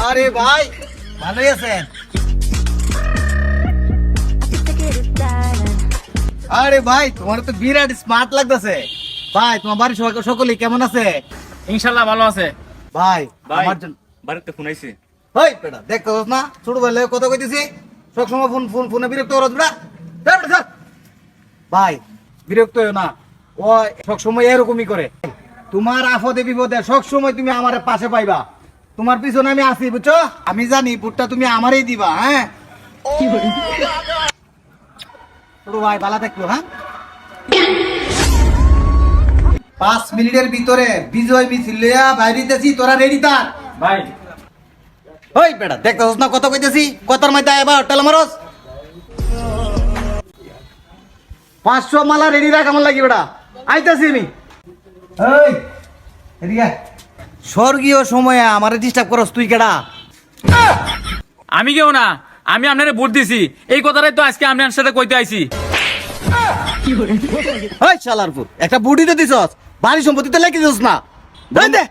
আরে ভাই ভালোই আছেন? আরে ভাই তোমার তো বিরাট স্মার্ট লাগতেছে ভাই। তোমার বাড়ির সকলে কেমন আছে? ইনশাল্লাহ ভালো আছে। ভাই ভাই আমার জন্য বাড়িতে ফোন আইছে। ওই বেটা দেখতে পাস না ছোট বেলায় কথা কইতেছি সবসময় ফোনে বিরক্ত করছ বেটা। যা বেটা, যা। ভাই বিরক্ত হইও না, ও সবসময় এরকমই করে। তোমার আফদে বিপদে সবসময় তুমি আমার পাশে পাইবা। তোমার পিছনে আমি আছি বুঝছো? আমি জানি ভোটটা তুমি আমারই দিবা। হ্যাঁ ছোট ভাই ভালো থাকবো। হ্যাঁ 5 মিনিটের ভিতরে বিজয় মিছিল লইয়া বাইরেতেছি, তোরা রেডি থাক। ভাই ওই বেটা দেখতেছস না কত কইতেছি, কথার মধ্যে এবার টেলা মারস। 500 মালা রেডি রাখ আমার লাগি বেটা, আইতাছি আমি। এই এদিকে আয়। স্বর্গীয় সময়ে আমারে ডিস্টার্ব করস তুই কেডা? আমি কেউ না, আমি আপনারে ভোট দিছি, এই কথাটাই তো আজকে আপনার সাথে কইতে আইছি। ওই শালারপুর একটা বুড়ি তো দিছস, বাড়ি সম্পত্তিতে লেগে দিছস না? দে দে